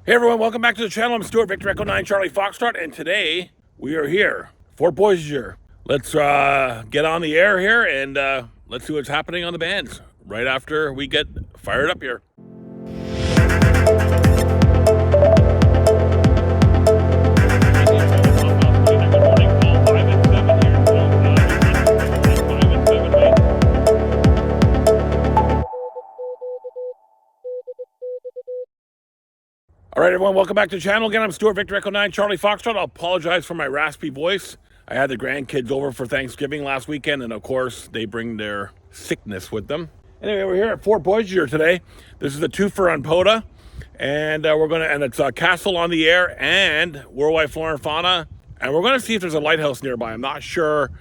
Hey everyone, welcome back to the channel. I'm Stuart VE9CF Charlie Foxtrot, and today we are here, Fort Beauséjour. Let's get on the air here and let's see what's happening on the bands right after we get fired up here. All right, everyone, welcome back to the channel. Again, I'm Stuart VE9CF Charlie Foxtrot. I'll apologize for my raspy voice. I had the grandkids over for Thanksgiving last weekend, and of course, they bring their sickness with them. Anyway, we're here at Fort Beauséjour today. This is the twofer on POTA, and it's a castle on the air and worldwide flora and fauna, and we're gonna see if there's a lighthouse nearby. I'm not sure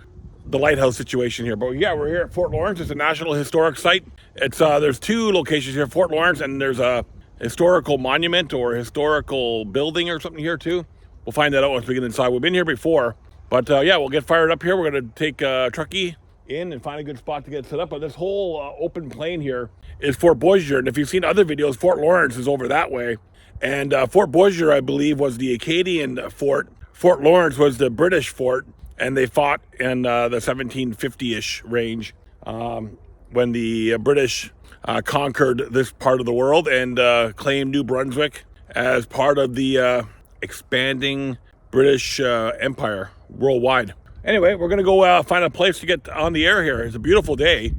the lighthouse situation here, but yeah, we're here at Fort Lawrence. It's a National Historic Site. It's there's two locations here, Fort Lawrence, and there's a historical monument or historical building or something here too. We'll find that out once we get inside. We've been here before, but yeah, we'll get fired up here. We're gonna take a truckie in and find a good spot to get set up. But this whole open plain here is Fort Beauséjour, and if you've seen other videos, Fort Lawrence is over that way. And Fort Beauséjour, I believe, was the Acadian fort. Fort Lawrence was the British fort, and they fought in the 1750-ish range when the British conquered this part of the world and claimed New Brunswick as part of the expanding British Empire worldwide. Anyway, we're going to go find a place to get on the air here. It's a beautiful day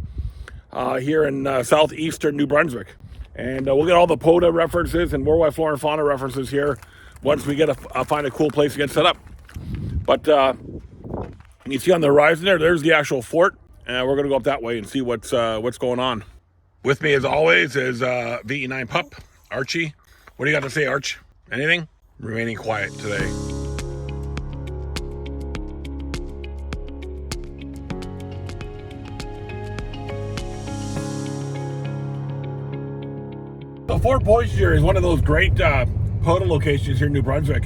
here in southeastern New Brunswick. And we'll get all the POTA references and worldwide flora and fauna references here once we get find a cool place to get set up. But you can see on the horizon there's the actual fort. And we're going to go up that way and see what's going on. With me, as always, is VE9 Pup, Archie. What do you got to say, Arch? Anything? Remaining quiet today. So Fort Beauséjour is one of those great POTA locations here in New Brunswick.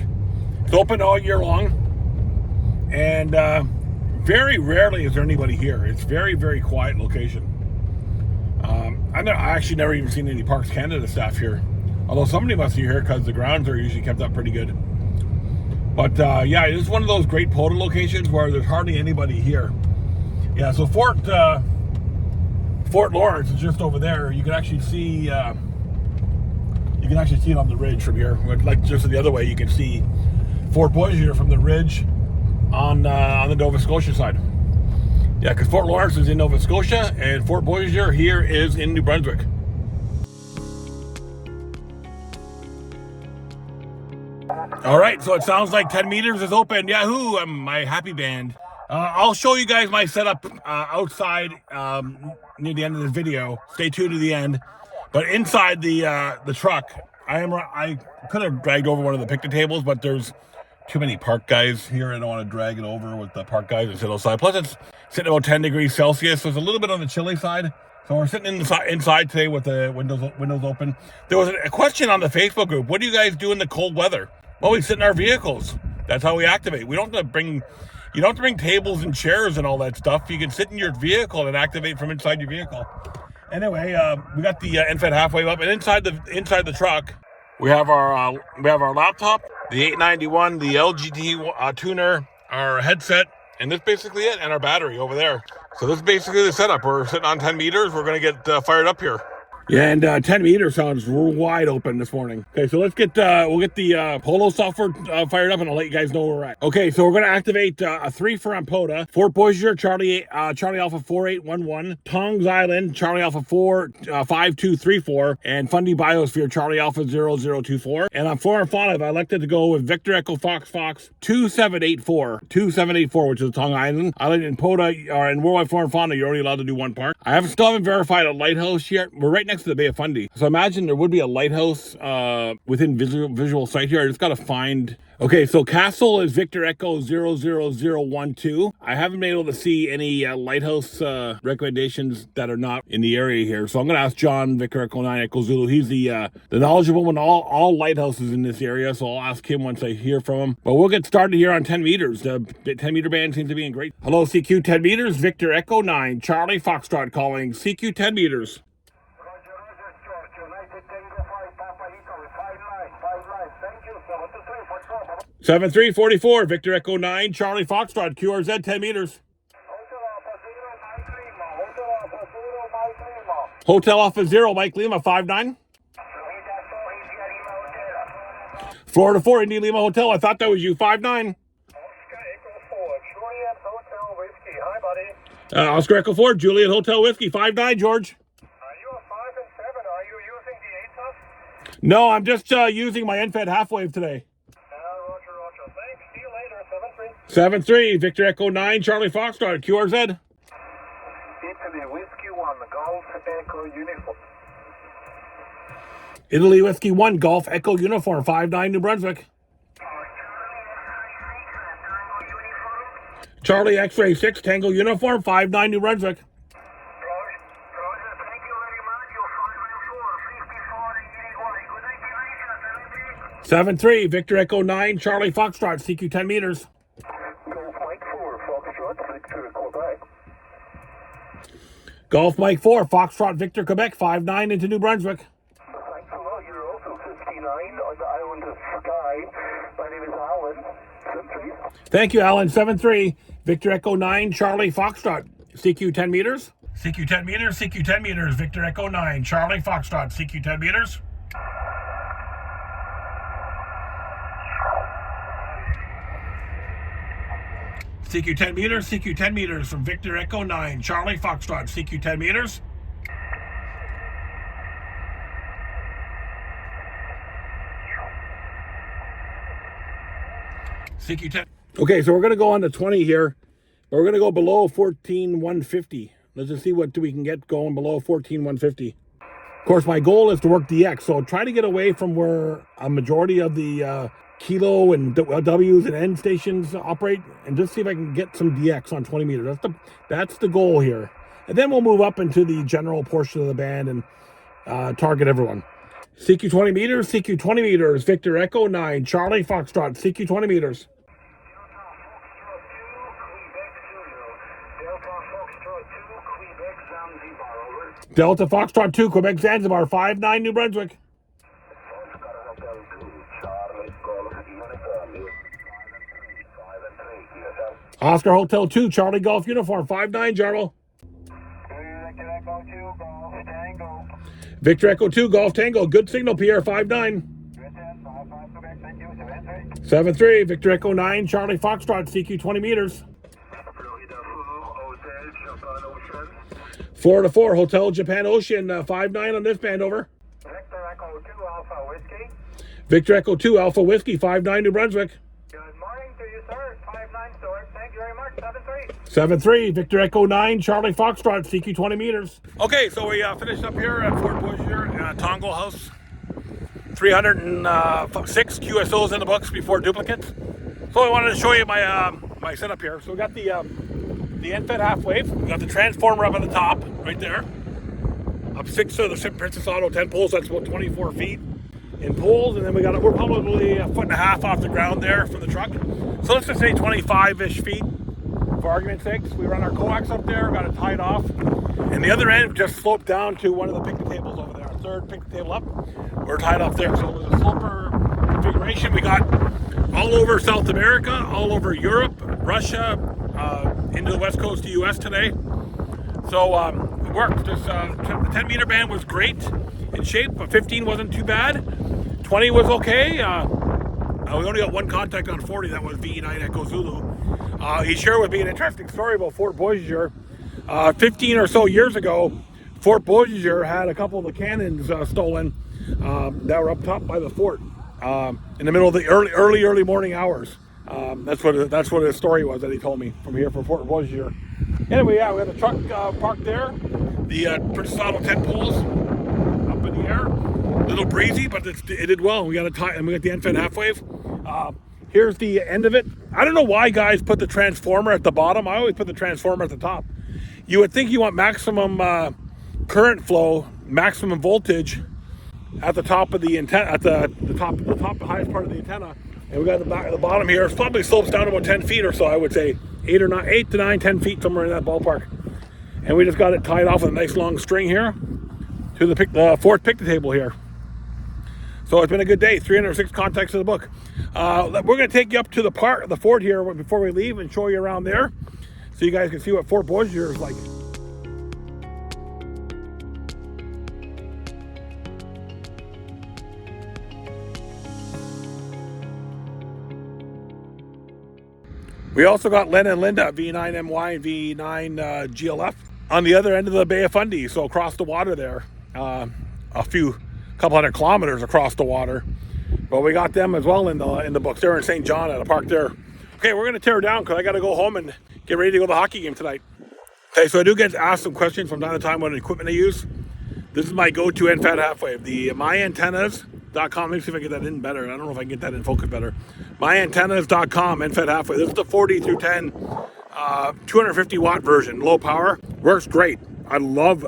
It's open all year long, and very rarely is there anybody here. It's very, very quiet location. I actually never even seen any Parks Canada staff here. Although somebody must be here because the grounds are usually kept up pretty good. But yeah, it's one of those great POTA locations where there's hardly anybody here. Yeah, so Fort Lawrence is just over there. You can actually see it on the ridge from here. Like just the other way, you can see Fort Beauséjour from the ridge on the Nova Scotia side. Yeah, because Fort Lawrence is in Nova Scotia, and Fort Beauséjour here is in New Brunswick. All right, so it sounds like 10 meters is open. Yahoo! I'm my happy band. I'll show you guys my setup outside near the end of this video. Stay tuned to the end. But inside the truck, I could have dragged over one of the picnic tables, but there's too many park guys here. I don't want to drag it over with the park guys and sit outside. Plus, it's sitting about 10 degrees Celsius, so it's a little bit on the chilly side. So we're sitting inside today with the windows open. There was a question on the Facebook group. What do you guys do in the cold weather? Well, we sit in our vehicles. That's how we activate. We don't have to bring, you don't have to bring tables and chairs and all that stuff. You can sit in your vehicle and activate from inside your vehicle. Anyway, we got the infant halfway up, and inside the truck, we have our laptop, the 891, the LGT tuner, our headset, and that's basically it, and our battery over there. So this is basically the setup. We're sitting on 10 meters. We're going to get fired up here. Yeah, and 10 meters sounds wide open this morning. Okay, so let's get we'll get the Polo software fired up, and I'll let you guys know where we're at. Okay, so we're going to activate a 3 on POTA. Fort Beauséjour, Charlie Alpha 4811, Tongs Island, Charlie Alpha 5234, and Fundy Biosphere, Charlie Alpha 0024. And on flora and fauna, I've elected to go with Victor Echo Fox 2784, which is Tongue Island. In POTA or in worldwide flora and fauna, you're only allowed to do one part. I still haven't verified a lighthouse yet. We're right next to the Bay of Fundy. So imagine there would be a lighthouse within visual sight here. I just got to find. Okay, so castle is Victor Echo 00012. I haven't been able to see any lighthouse recommendations that are not in the area here. So I'm going to ask John, Victor Echo 9 Echo Zulu. He's the knowledgeable one, all lighthouses in this area. So I'll ask him once I hear from him. But we'll get started here on 10 meters. The 10 meter band seems to be in great. Hello, CQ 10 meters. Victor Echo 9. Charlie Foxtrot calling. CQ 10 meters. Roger, Stuart. United Tango 5, Papa Eagle, 5 line. 7344, Victor Echo 9, Charlie Foxtrot, QRZ 10 meters. Hotel Alpha Zero, Mike Lima 59. Florida 4, Indy Lima Hotel. I thought that was you, 59. Oscar Echo 4, Juliet Hotel Whiskey 59, George. Are you a 5 and 7? Are you using the ATUF? No, I'm just using my NFED half-wave today. Roger. Thanks. See you later. 7-3. 7-3, Victor Echo 9, Charlie Foxtrot, QRZ. Italy Whiskey 1, Golf Echo Uniform. Italy Whiskey 1, Golf Echo Uniform, 59, New Brunswick. Charlie X-Ray 6, Tango Uniform, 59, New Brunswick. Roger. Thank you very much. You're 5-4, 54, 81. Good night, 7-3, Victor Echo 9, Charlie Foxtrot, CQ 10 meters. Golf Mike 4, Foxtrot, Victor Quebec. Golf Mike 4, Foxtrot, Victor Quebec, 59 into New Brunswick. Thanks a lot. You're also 59 on the island of Skye. My name is Alan. 7-3. Thank you, Alan. 7-3, Victor Echo 9, Charlie Foxtrot, CQ 10 meters. CQ 10 meters, CQ 10 meters, Victor Echo 9, Charlie Foxtrot, CQ 10 meters. CQ 10 meters, CQ 10 meters from Victor Echo 9, Charlie Foxtrot, CQ 10 meters. CQ 10. Okay, so we're going to go on to 20 here. We're going to go below 14,150. Let's just see what we can get going below 14,150. Of course, my goal is to work DX, so try to get away from where a majority of the kilo and W's and N stations operate, and just see if I can get some DX on 20 meters. That's the goal here. And then we'll move up into the general portion of the band and target everyone. CQ 20 meters, CQ 20 meters, Victor Echo 9, Charlie Foxtrot, CQ 20 meters. Delta Foxtrot 2, Quebec Zanzibar, 59, New Brunswick. Oscar Hotel 2, Charlie Golf Uniform, 59, Jarl. Victor Echo 2, Golf Tango, good signal, Pierre, 59. 7-3, Victor Echo 9, Charlie Foxtrot, CQ 20 meters. Florida 4, Hotel Japan Ocean, 59 on this band, over. Victor Echo 2, Alpha Whiskey. Victor Echo 2, Alpha Whiskey, 59, New Brunswick. Good morning to you, sir. 59, Stuart. Thank you very much. 7-3. 7-3, Victor Echo 9, Charlie Foxtrot, CQ 20 meters. Okay, so we finished up here at Fort Beauséjour, Tongo House. 306 QSOs in the books before duplicates. So I wanted to show you my my setup here. So we got the NFED half wave. We got the transformer up at the top, right there. Up 6 of the Princess Auto 10 poles. That's about 24 feet in poles, and then we're probably a foot and a half off the ground there for the truck. So let's just say 25-ish feet for argument's sake. We run our coax up there, got it tied off, and the other end just sloped down to one of the picnic tables over there. Our third picnic table up, we're tied off there. So it was a sloper configuration. We got all over South America, all over Europe, Russia, into the west coast of the US today. So it worked. The 10 meter band was great in shape, but 15 wasn't too bad. 20 was okay. We only got one contact on 40, that was V9 Echo Zulu. He shared with me an interesting story about Fort Beauséjour. 15 or so years ago, Fort Beauséjour had a couple of the cannons stolen that were up top by the fort in the middle of the early morning hours. That's what his story was that he told me from here from Fort Beauséjour. Anyway, yeah, we had the truck parked there. The Princess Auto 10 poles up in the air. A little breezy, but it did well. We got it tight, and we got the NFED half wave. Here's the end of it. I don't know why guys put the transformer at the bottom. I always put the transformer at the top. You would think you want maximum current flow, maximum voltage at the top of the antenna, at the top, the highest part of the antenna. And we got the back, the bottom here. It probably slopes down about 10 feet or so. I would say 8 to 9, 10 feet, somewhere in that ballpark. And we just got it tied off with a nice long string here to the fourth picnic table here. So it's been a good day. 306 contacts in the book. We're going to take you up to the fort here before we leave and show you around there, so you guys can see what Fort Beauséjour is like. We also got Len and Linda, V9MY and V9 GLF, on the other end of the Bay of Fundy, so across the water there, a couple hundred kilometers across the water. But we got them as well in the books. They're in St. John at a park there. Okay, we're going to tear down because I got to go home and get ready to go to the hockey game tonight. Okay, so I do get asked some questions from time to time what equipment I use. This is my go-to end-fed half-wave, the myantennas.com. Let me see if I get that in better. I don't know if I can get that in focus better. Myantennas.com, end-fed half-wave. This is the 40 through 10, 250 watt version, low power. Works great. I love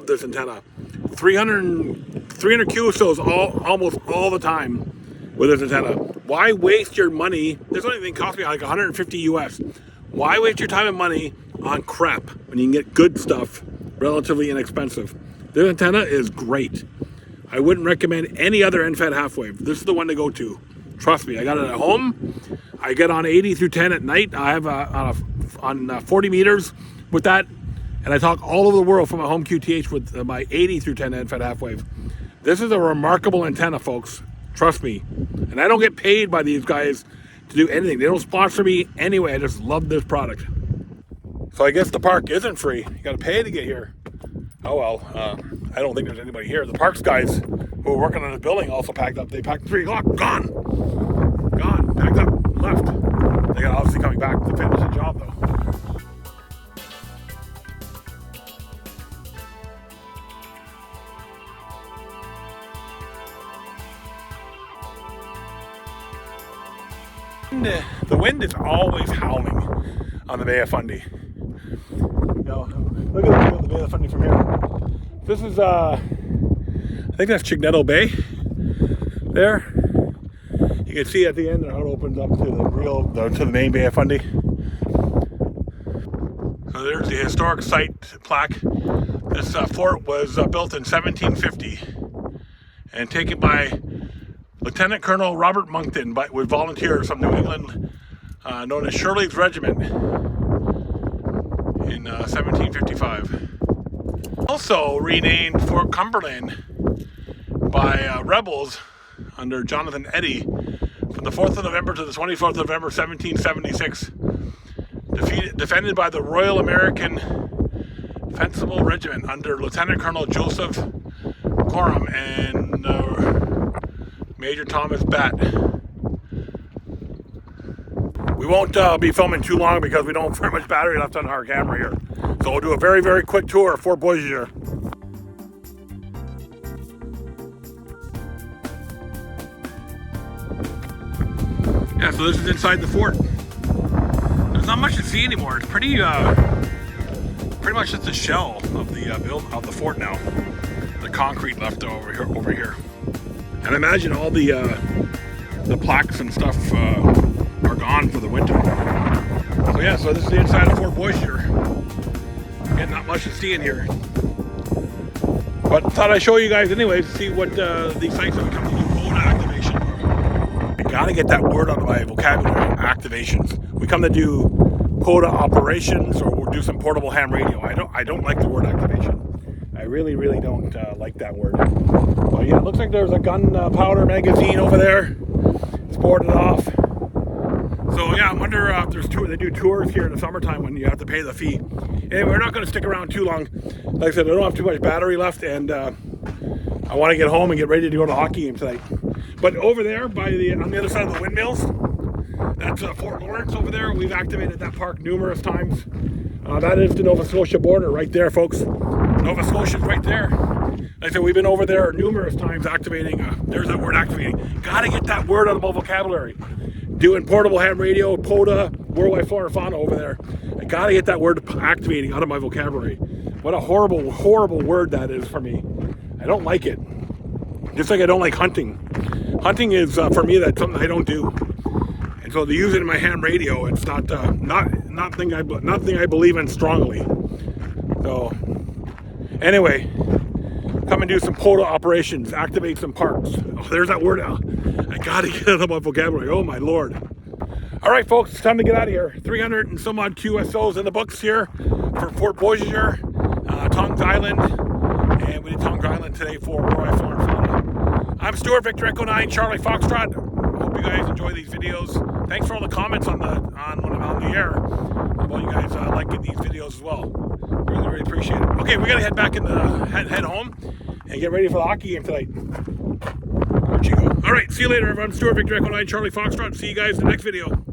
this antenna. 300 QSOs almost all the time with this antenna. Why waste your money? This only thing cost me like 150 US. Why waste your time and money on crap when you can get good stuff relatively inexpensive? This antenna is great. I wouldn't recommend any other end-fed half-wave. This is the one to go to. Trust me, I got it at home. I get on 80 through 10 at night. I have on 40 meters with that. And I talk all over the world from my home QTH with my 80 through 10 end-fed half-wave. This is a remarkable antenna, folks. Trust me. And I don't get paid by these guys to do anything. They don't sponsor me anyway. I just love this product. So I guess the park isn't free. You got to pay to get here. Oh well, I don't think there's anybody here. The parks guys who were working on the building also packed up. They packed at 3 o'clock. Gone. Packed up. Left. They got obviously coming back to finish the job though. The wind is always howling on the Bay of Fundy. Now, look at the Bay of Fundy from here. This is, I think that's Chignetto Bay there. You can see at the end how it opens up to the main Bay of Fundy. So there's the historic site plaque. This fort was built in 1750 and taken by Lieutenant Colonel Robert Monckton with volunteers from New England, known as Shirley's Regiment, in 1755. Also renamed Fort Cumberland by rebels under Jonathan Eddy from the 4th of November to the 24th of November 1776. Defended by the Royal American Fencible Regiment under Lieutenant Colonel Joseph Coram and Major Thomas Batt. We won't be filming too long because we don't have very much battery left on our camera here. So we'll do a very, very quick tour of Fort Beauséjour. Yeah, so this is inside the fort. There's not much to see anymore. It's pretty much just a shell of the fort now. The concrete left over here. And imagine all the plaques and stuff are gone for the winter. So yeah, so this is the inside of Fort Beauséjour. Again, not much to see in here. But thought I'd show you guys anyways to see what these sites that we come to do POTA activation are. I gotta get that word out of my vocabulary, activations. We come to do POTA operations, or we'll do some portable ham radio. I don't like the word activation. I really don't like that word. But yeah, it looks like there's a gunpowder magazine over there. It's boarded off. So yeah, I wonder if they do tours here in the summertime when you have to pay the fee. Anyway, we're not going to stick around too long. Like I said, I don't have too much battery left, and I want to get home and get ready to go to the hockey game tonight. But over there, on the other side of the windmills, that's Fort Lawrence over there. We've activated that park numerous times. That is the Nova Scotia border right there, folks. Nova Scotia's right there. Like I said, we've been over there numerous times activating. There's that word, activating. Gotta get that word out of my vocabulary. Doing portable ham radio, POTA, worldwide flora and fauna over there. I gotta get that word activating out of my vocabulary. What a horrible word that is for me. I don't like it. Just like I don't like hunting. Hunting is, for me, that's something I don't do. And so to use it in my ham radio, it's nothing I believe in strongly. So, anyway, come and do some POTA operations, activate some parks. Oh, there's that word out. I gotta get out of my vocabulary. Oh my Lord. All right, folks, it's time to get out of here. 300 and some odd QSOs in the books here for Fort Beauséjour, Tongs Island, and we did Tongs Island today for Roy Farm Fauna. I'm Stuart Victor Echo 9, Charlie Foxtrot. Hope you guys enjoy these videos. Thanks for all the comments on when I'm on the air about you guys liking these videos as well. Really appreciate it. Okay, we gotta head back head home and get ready for the hockey game tonight. Where'd you go? All right, see you later, everyone. Stuart Victor Echo 9, Charlie Foxtrot. See you guys in the next video.